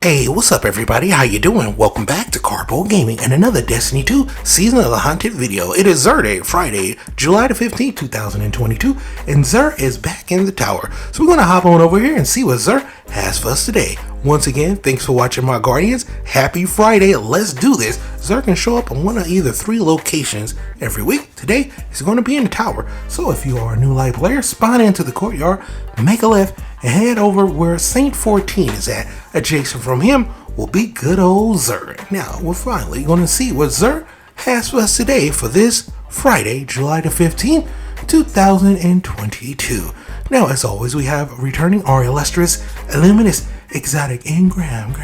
Hey, what's up everybody? How you doing? Welcome back to Karpo Gaming and another Destiny 2 Season of the Hunted video. It is Xur Day, Friday, July the 15th, 2022, and Xur is back in the tower. So we're going to hop on over here and see what Xur has for us today. Once again, thanks for watching my Guardians. Happy Friday, let's do this. Xur can show up on one of either three locations every week. Today, he's going to be in the tower. So if you are a new light player, spawn into the courtyard, make a left, and head over where Saint 14 is at. Adjacent from him will be good old Xur. Now, we're finally going to see what Xur has for us today for this Friday, July the 15th, 2022. Now, as always, we have returning our illustrious, illuminous, exotic, and gram.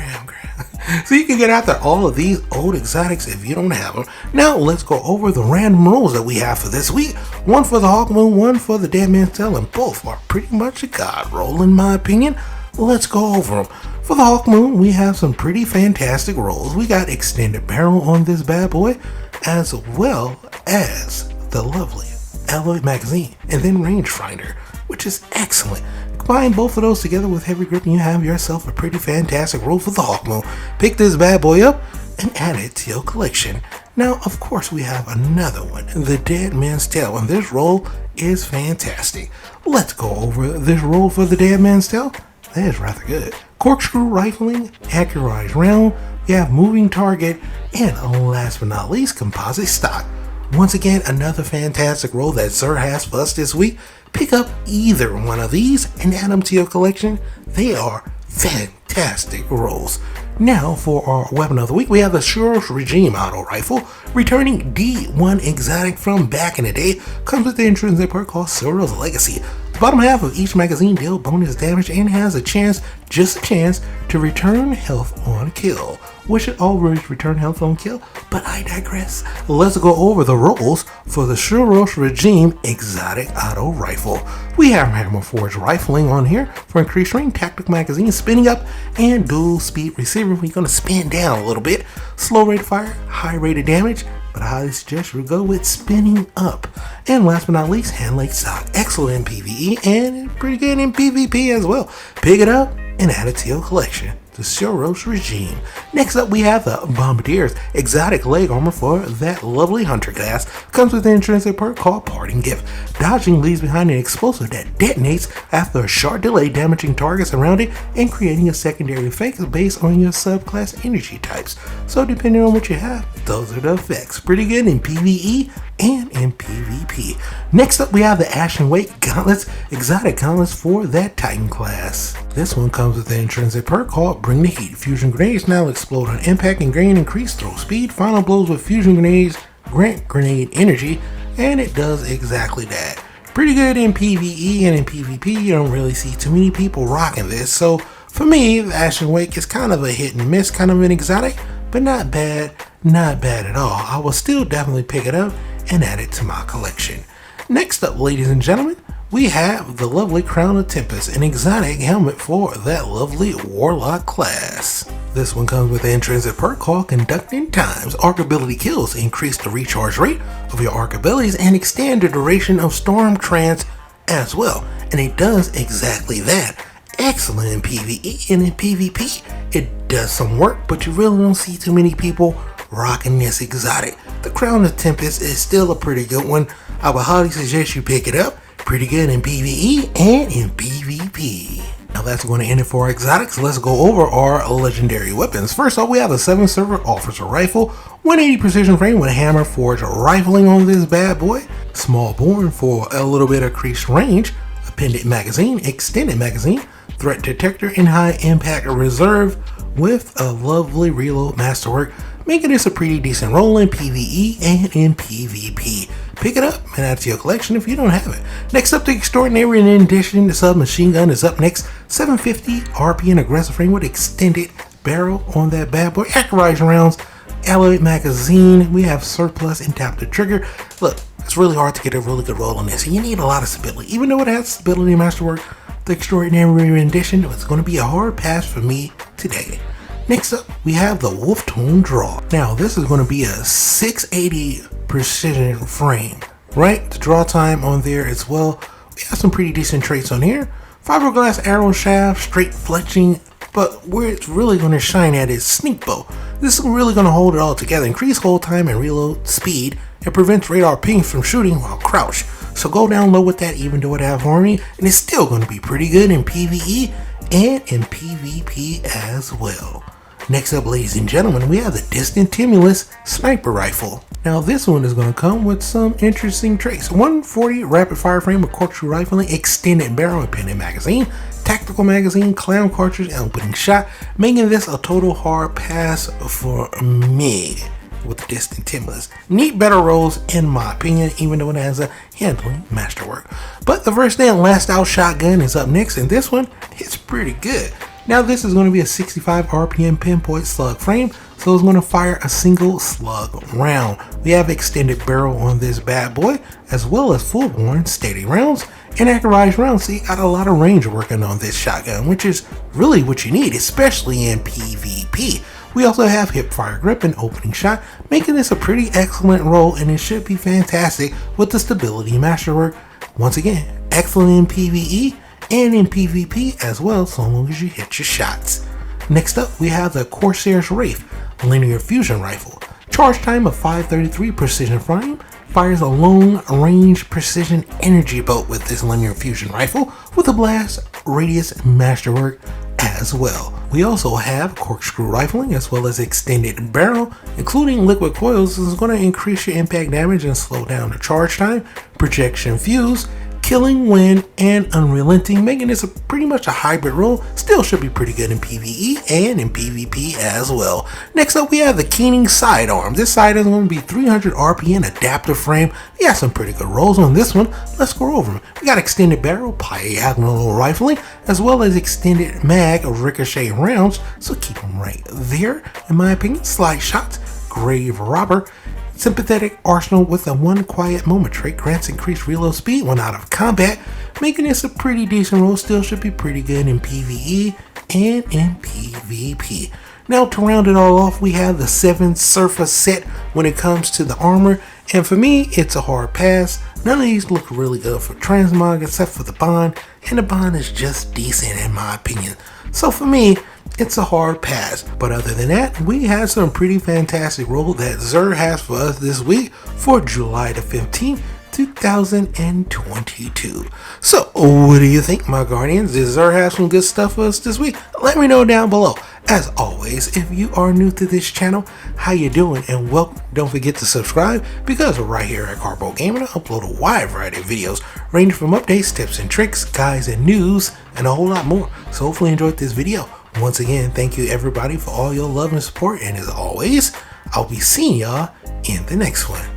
So you can get after all of these old exotics if you don't have them. Now, let's go over the random rolls that we have for this week. One for the Hawk Moon, one for the Dead Man's Tale, and both are pretty much a god roll in my opinion. Let's go over them. For the Hawk Moon, we have some pretty fantastic rolls. We got extended barrel on this bad boy, as well as the lovely alloy magazine, and then rangefinder, which is excellent. Combine both of those together with heavy grip and you have yourself a pretty fantastic roll for the Hawk Moon. Pick this bad boy up and add it to your collection. Now, of course, we have another one, the Dead Man's Tale, and this roll is fantastic. Let's go over this roll for the Dead Man's Tale. That is rather good. Corkscrew rifling, accurized round, we have moving target, and last but not least, composite stock. Once again, another fantastic roll that Xur has for us this week. Pick up either one of these and add them to your collection. They are fantastic rolls. Now for our weapon of the week, we have the Xur Regime Auto Rifle, returning D1 exotic from back in the day. Comes with the intrinsic perk called Xur's Legacy. The bottom half of each magazine deal bonus damage and has a chance, just a chance, to return health on kill. Wish it always return health on kill, but I digress. Let's go over the rolls for the Xur Regime Exotic Auto Rifle. We have Hammer Forge Rifling on here for increased range, tactical magazine, spinning up, and dual speed receiver. We're going to spin down a little bit. Slow rate of fire, high rate of damage, but I highly suggest you go with spinning up. And last but not least, hand lake stock. Excellent in PvE and pretty good in PvP as well. Pick it up and add it to your collection. The Xur Regime. Next up, we have the Bombardier's exotic leg armor for that lovely hunter class. Comes with an intrinsic perk called Parting Gift. Dodging leaves behind an explosive that detonates after a short delay, damaging targets around it and creating a secondary effect based on your subclass energy types. So depending on what you have, those are the effects. Pretty good in PvE and in PvP. Next up, we have the Ashen Wake Gauntlets, exotic gauntlets for that Titan class. This one comes with the intrinsic perk called Bring the Heat. Fusion grenades now explode on impact and gain increased throw speed. Final blows with fusion grenades grant grenade energy, and it does exactly that. Pretty good in PvE and in PvP. You don't really see too many people rocking this, so for me, the Ashen Wake is kind of a hit and miss, kind of an exotic, but not bad at all. I will still definitely pick it up and add it to my collection. Next up, ladies and gentlemen, we have the lovely Crown of Tempest, an exotic helmet for that lovely Warlock class. This one comes with an intrinsic perk called Conducting Times. Arc ability kills increase the recharge rate of your arc abilities and extend the duration of Storm Trance as well. And it does exactly that. Excellent in PvE and in PvP. It does some work, but you really don't see too many people rocking this exotic. The Crown of Tempest is still a pretty good one. I would highly suggest you pick it up. Pretty good in PvE and in PvP. Now that's going to end it for our exotics. Let's go over our legendary weapons. First off, we have the 7 Silver Officer Rifle, 180 precision frame with hammer forge rifling on this bad boy. Small bore for a little bit of increased range. Appended magazine, extended magazine, threat detector, and high impact reserve with a lovely reload masterwork, making this a pretty decent roll in PvE and in PvP. Pick it up and add it to your collection if you don't have it. Next up, the Extraordinary and Edition, the submachine gun is up next. 750 RP and aggressive frame with extended barrel on that bad boy. Accurized rounds, alloy magazine. We have surplus and tap the trigger. Look, it's really hard to get a really good roll on this. You need a lot of stability. Even though it has stability and masterwork, the Extraordinary rendition, it's going to be a hard pass for me today. Next up, we have the Wolf Tone Draw. Now, this is going to be a 680 precision frame, right? The draw time on there as well. We have some pretty decent traits on here. Fiberglass arrow shaft, straight fletching but where it's really going to shine at is Sneak Bow. This is really going to hold it all together, increase hold time and reload speed, and prevents radar pings from shooting while crouched. So go down low with that, even though it has harmony, and it's still going to be pretty good in PvE and in PvP as well. Next up, ladies and gentlemen, we have the Distant Timulus Sniper Rifle. Now this one is going to come with some interesting traits. 140 rapid fire frame with corkscrew rifling, extended barrel and pendant magazine, tactical magazine, clown cartridge, and opening shot, making this a total hard pass for me with the Distant Timulus. Neat battle rolls in my opinion, even though it has a handling masterwork. But the first and last out shotgun is up next, and this one hits pretty good. Now this is going to be a 65 RPM pinpoint slug frame, so it's going to fire a single slug round. We have extended barrel on this bad boy, as well as full bore steady rounds and accurized rounds, so you got a lot of range working on this shotgun, which is really what you need, especially in PvP. We also have hip fire grip and opening shot, making this a pretty excellent roll, and it should be fantastic with the stability masterwork. Once again, excellent in PvE and in PvP as well, so long as you hit your shots. Next up, we have the Corsair's Wraith Linear Fusion Rifle. Charge time of 533 precision frame, fires a long range precision energy bolt with this linear fusion rifle with a blast radius masterwork as well. We also have corkscrew rifling as well as extended barrel, including liquid coils. This is going to increase your impact damage and slow down the charge time, projection fuse, killing wind, and unrelenting, making this pretty much a hybrid roll. Still should be pretty good in PvE and in PvP as well. Next up, we have the Keening Sidearm. This side is going to be 300 RPM adaptive frame. We got some pretty good rolls on this one. Let's go over them. We got extended barrel, diagonal rifling, as well as extended mag of ricochet rounds, so keep them right there. In my opinion, slide shots, grave robber, sympathetic arsenal with a one quiet moment trait, grants increased reload speed when out of combat, making this a pretty decent roll. Still should be pretty good in PvE and in PvP. Now to round it all off, we have the 7 surface set when it comes to the armor, and for me it's a hard pass. None of these look really good for transmog except for the bond, and the bond is just decent in my opinion. So for me, it's a hard pass. But other than that, we had some pretty fantastic roll that Xur has for us this week for July the 15th, 2022. So what do you think, my guardians? Did Xur have some good stuff for us this week? Let me know down below. As always, if you are new to this channel, how you doing and welcome. Don't forget to subscribe, because right here at Karpo Gaming I upload a wide variety of videos ranging from updates, tips and tricks, guides and news, and a whole lot more. So hopefully you enjoyed this video. Once again, thank you everybody for all your love and support, and as always, I'll be seeing y'all in the next one.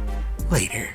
Later.